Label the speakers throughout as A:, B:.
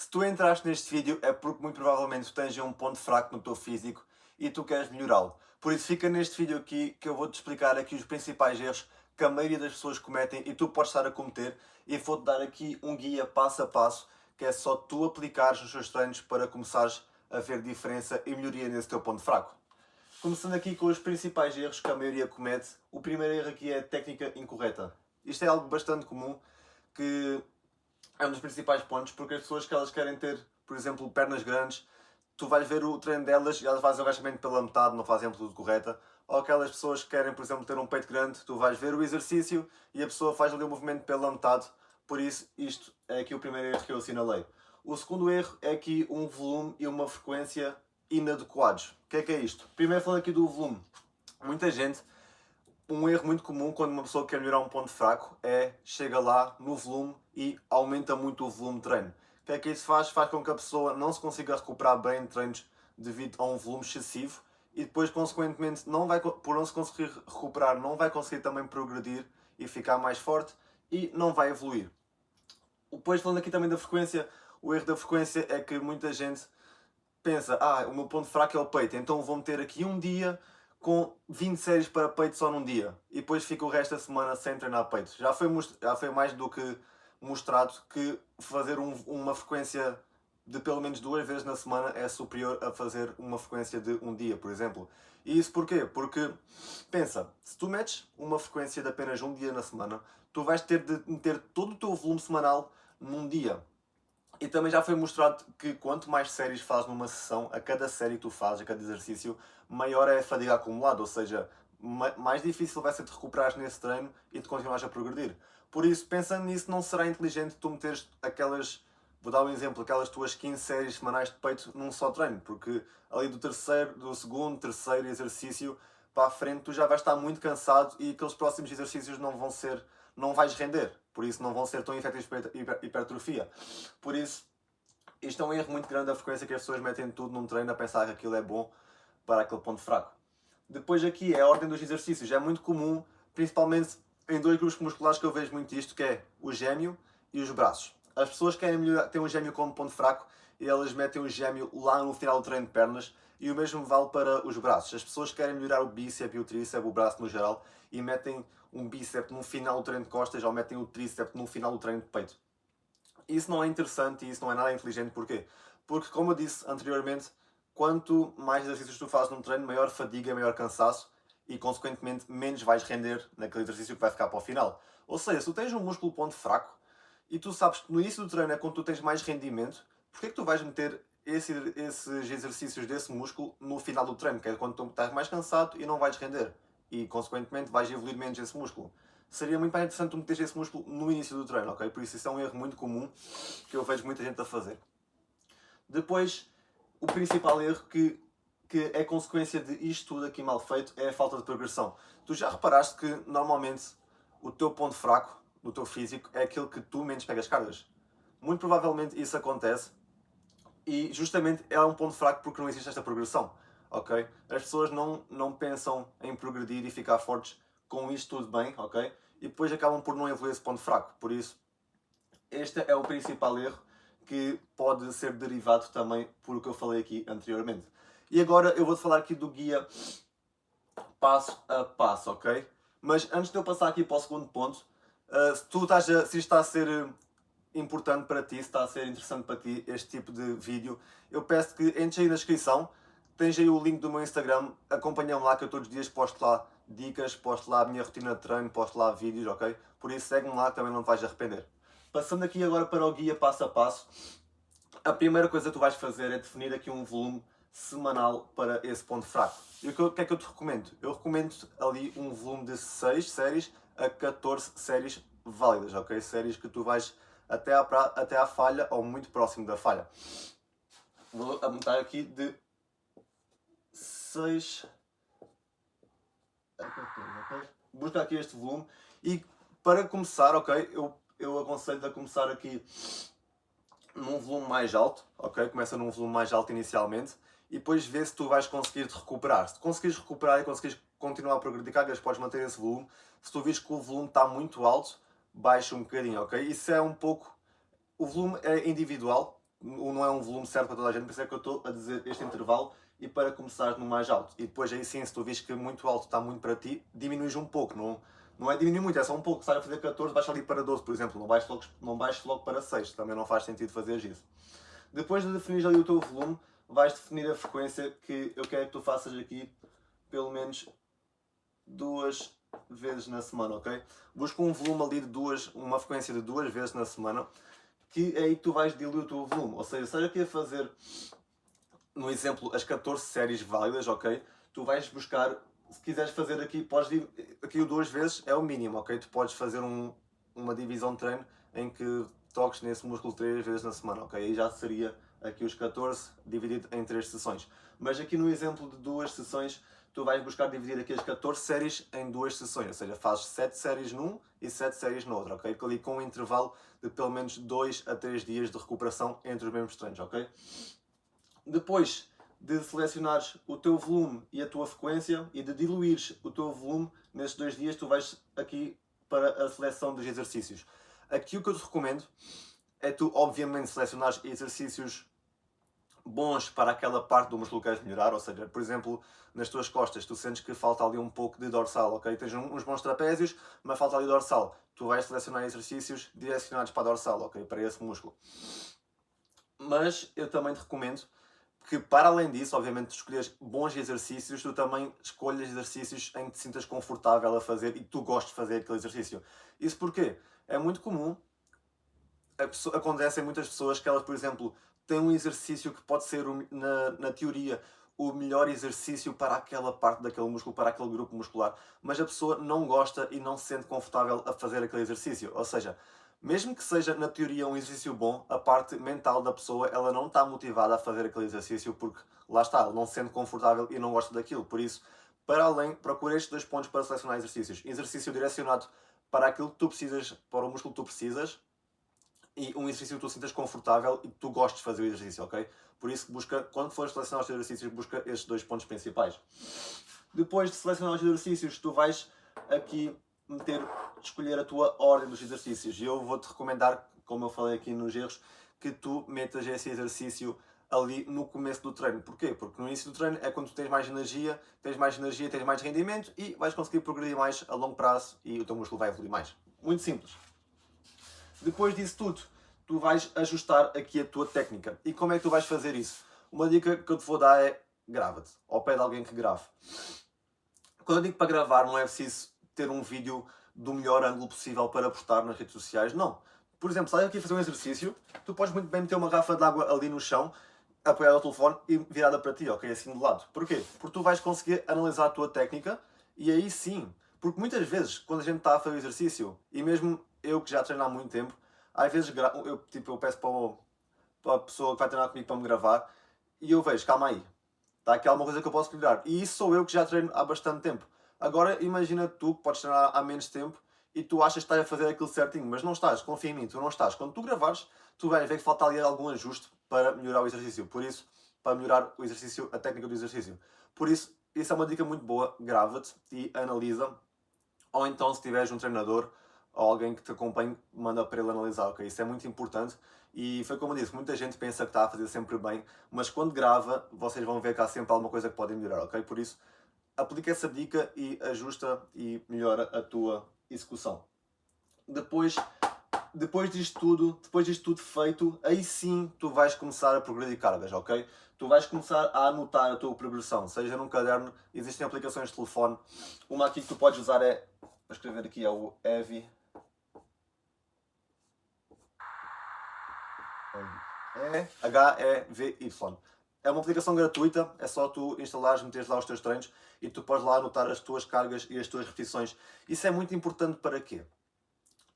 A: Se tu entraste neste vídeo é porque muito provavelmente tu tens um ponto fraco no teu físico e tu queres melhorá-lo. Por isso fica neste vídeo aqui que eu vou-te explicar aqui os principais erros que a maioria das pessoas cometem e tu podes estar a cometer, e vou-te dar aqui um guia passo a passo que é só tu aplicares nos teus treinos para começares a ver diferença e melhoria nesse teu ponto fraco. Começando aqui com os principais erros que a maioria comete, o primeiro erro aqui é a técnica incorreta. Isto é algo bastante comum, que é um dos principais pontos, porque as pessoas que elas querem ter, por exemplo, pernas grandes, tu vais ver o treino delas e elas fazem o agachamento pela metade, não fazem a amplitude correta. Ou aquelas pessoas que querem, por exemplo, ter um peito grande, tu vais ver o exercício e a pessoa faz ali o movimento pela metade. Por isso, isto é aqui o primeiro erro que eu assinalei. O segundo erro é aqui um volume e uma frequência inadequados. O que é isto? Primeiro falando aqui do volume. Muita gente, um erro muito comum quando uma pessoa quer melhorar um ponto fraco é chega lá no volume e aumenta muito o volume de treino. O que é que isso faz? Faz com que a pessoa não se consiga recuperar bem de treinos devido a um volume excessivo e depois, consequentemente, por não se conseguir recuperar, não vai conseguir também progredir e ficar mais forte e não vai evoluir. Depois, falando aqui também da frequência, o erro da frequência é que muita gente pensa, o meu ponto fraco é o peito, então vou meter aqui um dia com 20 séries para peito só num dia e depois fica o resto da semana sem treinar peito. Já foi mais do que mostrado que fazer uma frequência de pelo menos 2 vezes na semana é superior a fazer uma frequência de um dia, por exemplo. E isso porquê? Porque, pensa, se tu metes uma frequência de apenas um dia na semana, tu vais ter de meter todo o teu volume semanal num dia. E também já foi mostrado que quanto mais séries fazes numa sessão, a cada série que tu fazes, a cada exercício, maior é a fadiga acumulada, ou seja, mais difícil vai ser de recuperares nesse treino e de continuares a progredir. Por isso, pensando nisso, não será inteligente tu meteres aquelas, vou dar um exemplo, aquelas tuas 15 séries semanais de peito num só treino, porque ali do segundo, terceiro exercício para a frente tu já vais estar muito cansado e aqueles próximos exercícios não vais render, por isso não vão ser tão efetivos para a hipertrofia. Por isso, isto é um erro muito grande da frequência que as pessoas metem tudo num treino a pensar que aquilo é bom para aquele ponto fraco. Depois aqui é a ordem dos exercícios. É muito comum, principalmente em dois grupos musculares que eu vejo muito isto, que é o gêmeo e os braços. As pessoas querem melhorar, têm um gêmeo como ponto fraco e elas metem o gêmeo lá no final do treino de pernas, e o mesmo vale para os braços. As pessoas querem melhorar o bíceps e o tríceps, o braço no geral, e metem um bíceps no final do treino de costas ou metem o tríceps no final do treino de peito. Isso não é interessante e isso não é nada inteligente. Porquê? Porque, como eu disse anteriormente, quanto mais exercícios tu fazes num treino, maior fadiga, maior cansaço e, consequentemente, menos vais render naquele exercício que vai ficar para o final. Ou seja, se tu tens um músculo ponto fraco e tu sabes que no início do treino é quando tu tens mais rendimento, porquê é que tu vais meter esses exercícios desse músculo no final do treino, que é quando tu estás mais cansado e não vais render e, consequentemente, vais evoluir menos esse músculo? Seria muito mais interessante tu meteres esse músculo no início do treino, ok? Por isso é um erro muito comum que eu vejo muita gente a fazer. Depois, o principal erro que é consequência de isto tudo aqui mal feito é a falta de progressão. Tu já reparaste que normalmente o teu ponto fraco no teu físico é aquele que tu menos pegas cargas? Muito provavelmente isso acontece e justamente é um ponto fraco porque não existe esta progressão, ok? As pessoas não pensam em progredir e ficar fortes com isto tudo bem, ok? E depois acabam por não evoluir esse ponto fraco. Por isso, este é o principal erro que pode ser derivado também por o que eu falei aqui anteriormente. E agora eu vou-te falar aqui do guia passo a passo, ok? Mas antes de eu passar aqui para o segundo ponto, se isto está a ser importante para ti, se está a ser interessante para ti este tipo de vídeo, eu peço que entres aí na descrição, tens aí o link do meu Instagram, acompanha-me lá que eu todos os dias posto lá dicas, posto lá a minha rotina de treino, posto lá vídeos, ok? Por isso segue-me lá, também não te vais arrepender. Passando aqui agora para o guia passo a passo, a primeira coisa que tu vais fazer é definir aqui um volume semanal para esse ponto fraco. E o que é que eu te recomendo? Eu recomendo ali um volume de 6 séries a 14 séries válidas, ok? Séries que tu vais até à falha ou muito próximo da falha. Vou aumentar aqui de 6 a 14, ok? Busca aqui este volume e para começar, ok? Eu aconselho-te a começar aqui num volume mais alto, ok? Começa num volume mais alto inicialmente e depois vê se tu vais conseguir te recuperar. Se conseguires recuperar e conseguires continuar a progredir cargas, podes manter esse volume. Se tu vires que o volume está muito alto, baixa um bocadinho, ok? Isso é um pouco... O volume é individual, não é um volume certo para toda a gente, por isso é que eu estou a dizer este intervalo e para começar no mais alto. E depois aí sim, se tu vês que muito alto está muito para ti, diminuis um pouco, não é diminuir muito, é só um pouco. Se estás a fazer 14, baixa ali para 12, por exemplo, não baixes logo para 6, também não faz sentido fazer isso. Depois de definir ali o teu volume, vais definir a frequência que eu quero que tu faças aqui pelo menos 2 vezes na semana, ok? Busca um volume ali uma frequência de 2 vezes na semana, que é aí que tu vais diluir o teu volume. Ou seja, seja aqui a fazer, no exemplo, as 14 séries válidas, ok? Tu vais buscar, se quiseres fazer aqui, aqui o 2 vezes é o mínimo, ok? Tu podes fazer uma divisão de treino em que toques nesse músculo 3 vezes na semana, ok? Aí já seria aqui os 14 dividido em 3 sessões. Mas aqui no exemplo de 2 sessões, tu vais buscar dividir aqui as 14 séries em 2 sessões, ou seja, fazes 7 séries num e 7 séries no outro, ok? Ali com um intervalo de pelo menos 2 a 3 dias de recuperação entre os mesmos treinos, ok? Depois de selecionares o teu volume e a tua frequência e de diluires o teu volume nesses 2 dias, tu vais aqui para a seleção dos exercícios. Aqui o que eu te recomendo é tu, obviamente, selecionares exercícios bons para aquela parte do músculo que queres melhorar, ou seja, por exemplo, nas tuas costas, tu sentes que falta ali um pouco de dorsal, ok? Tens uns bons trapézios, mas falta ali dorsal. Tu vais selecionar exercícios direcionados para a dorsal, ok? Para esse músculo. Mas eu também te recomendo que, para além disso, obviamente, de escolheres bons exercícios, tu também escolhas exercícios em que te sintas confortável a fazer e que tu gostes de fazer aquele exercício. Isso porquê? É muito comum, acontece em muitas pessoas que elas, por exemplo, têm um exercício que pode ser, na teoria, o melhor exercício para aquela parte daquele músculo, para aquele grupo muscular, mas a pessoa não gosta e não se sente confortável a fazer aquele exercício. Ou seja, mesmo que seja na teoria um exercício bom, a parte mental da pessoa ela não está motivada a fazer aquele exercício porque lá está, ela não se sente confortável e não gosta daquilo. Por isso, para além, procura estes 2 pontos para selecionar exercícios. Exercício direcionado para aquilo que tu precisas, para o músculo que tu precisas, e um exercício que tu sintas confortável e que tu gostes de fazer o exercício, ok? Por isso, busca, quando fores selecionar os exercícios, busca estes 2 pontos principais. Depois de selecionar os exercícios, tu vais aqui escolher a tua ordem dos exercícios. E eu vou-te recomendar, como eu falei aqui nos erros, que tu metas esse exercício ali no começo do treino. Porquê? Porque no início do treino é quando tu tens mais energia, tens mais rendimento e vais conseguir progredir mais a longo prazo e o teu músculo vai evoluir mais. Muito simples. Depois disso tudo, tu vais ajustar aqui a tua técnica. E como é que tu vais fazer isso? Uma dica que eu te vou dar é grava-te, ou pede alguém que grave. Quando eu digo para gravar, não é preciso ter um vídeo do melhor ângulo possível para postar nas redes sociais, não. Por exemplo, se estás aqui a fazer um exercício, tu podes muito bem meter uma garrafa de água ali no chão, apoiada ao telefone e virada para ti, ok? Assim de lado. Porquê? Porque tu vais conseguir analisar a tua técnica e aí sim. Porque muitas vezes, quando a gente está a fazer o exercício, e mesmo eu que já treino há muito tempo, às vezes eu peço para a pessoa que vai treinar comigo para me gravar e eu vejo, calma aí, está aqui alguma coisa que eu posso melhorar. E isso sou eu que já treino há bastante tempo. Agora imagina tu que podes treinar há menos tempo e tu achas que estás a fazer aquilo certinho, mas não estás, confia em mim, tu não estás. Quando tu gravares, tu vais ver que falta ali algum ajuste para melhorar o exercício. Por isso, para melhorar o exercício, a técnica do exercício. Por isso, isso é uma dica muito boa, grava-te e analisa. Ou então, se tiveres um treinador ou alguém que te acompanhe, manda para ele analisar, ok? Isso é muito importante. E foi como eu disse, muita gente pensa que está a fazer sempre bem, mas quando grava, vocês vão ver que há sempre alguma coisa que podem melhorar, ok? Por isso, aplica essa dica e ajusta e melhora a tua execução. Depois disto tudo feito, aí sim tu vais começar a progredir cargas, ok? Tu vais começar a anotar a tua progressão, seja num caderno, existem aplicações de telefone. Uma aqui que tu podes usar vou escrever aqui, é o Heavy. H-E-V-Y. É uma aplicação gratuita, é só tu instalares, meteres lá os teus treinos e tu podes lá anotar as tuas cargas e as tuas repetições. Isso é muito importante para quê?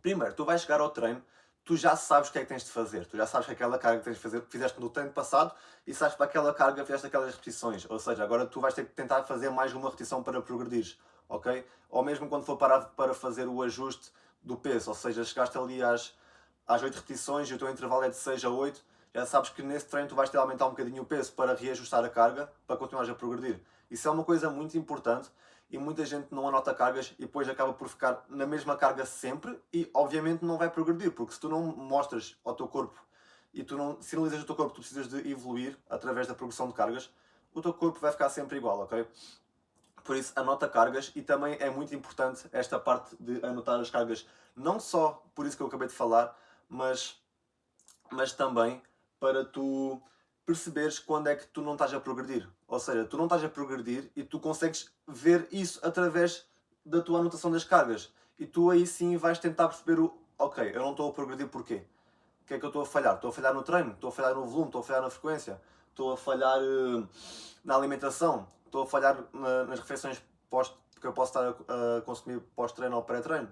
A: Primeiro, tu vais chegar ao treino, tu já sabes o que é que tens de fazer, tu já sabes que aquela carga que tens de fazer, fizeste no treino passado e sabes que para aquela carga fizeste aquelas repetições. Ou seja, agora tu vais ter que tentar fazer mais uma repetição para progredires, ok? Ou mesmo quando for para fazer o ajuste do peso, ou seja, chegaste ali às 8 repetições e o teu intervalo é de 6 a 8, já sabes que nesse treino tu vais ter de aumentar um bocadinho o peso para reajustar a carga, para continuares a progredir. Isso é uma coisa muito importante e muita gente não anota cargas e depois acaba por ficar na mesma carga sempre e obviamente não vai progredir, porque se tu não mostras ao teu corpo e tu não sinalizas ao teu corpo que tu precisas de evoluir através da progressão de cargas, o teu corpo vai ficar sempre igual, ok? Por isso, anota cargas e também é muito importante esta parte de anotar as cargas, não só por isso que eu acabei de falar, mas, mas também para tu perceberes quando é que tu não estás a progredir. Ou seja, tu não estás a progredir e tu consegues ver isso através da tua anotação das cargas. E tu aí sim vais tentar perceber ok, eu não estou a progredir porquê? O que é que eu estou a falhar? Estou a falhar no treino? Estou a falhar no volume? Estou a falhar na frequência? Estou a falhar na alimentação? Estou a falhar nas refeições que eu posso estar a consumir pós-treino ou pré-treino?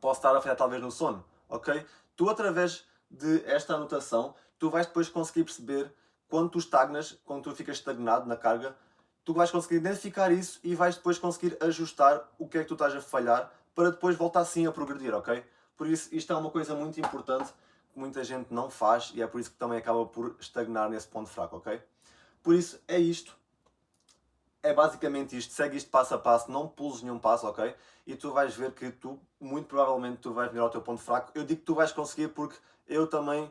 A: Posso estar a falhar talvez no sono, ok? Tu, através de esta anotação, tu vais depois conseguir perceber quando tu estagnas, quando tu ficas estagnado na carga, tu vais conseguir identificar isso e vais depois conseguir ajustar o que é que tu estás a falhar para depois voltar sim a progredir, ok? Por isso, isto é uma coisa muito importante que muita gente não faz e é por isso que também acaba por estagnar nesse ponto fraco, ok? Por isso, é isto. É basicamente isto, segue isto passo a passo, não pules nenhum passo, ok? E tu vais ver que tu, muito provavelmente, tu vais melhorar o teu ponto fraco. Eu digo que tu vais conseguir porque eu também,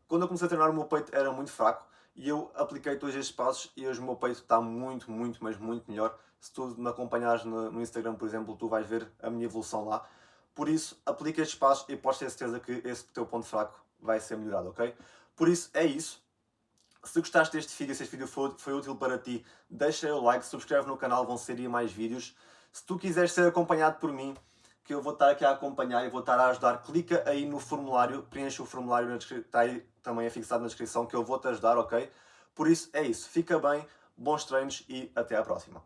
A: quando eu comecei a treinar o meu peito era muito fraco e eu apliquei todos estes passos e hoje o meu peito está muito, muito, mas muito melhor. Se tu me acompanhares no Instagram, por exemplo, tu vais ver a minha evolução lá. Por isso, aplica estes passos e podes ter certeza que esse teu ponto fraco vai ser melhorado, ok? Por isso, é isso. Se gostaste deste vídeo, se este vídeo foi útil para ti, deixa o like, subscreve no canal, vão sair mais vídeos. Se tu quiseres ser acompanhado por mim, que eu vou estar aqui a acompanhar e vou estar a ajudar, clica aí no formulário, preenche o formulário, está aí também fixado na descrição, que eu vou te ajudar, ok? Por isso, é isso. Fica bem, bons treinos e até à próxima.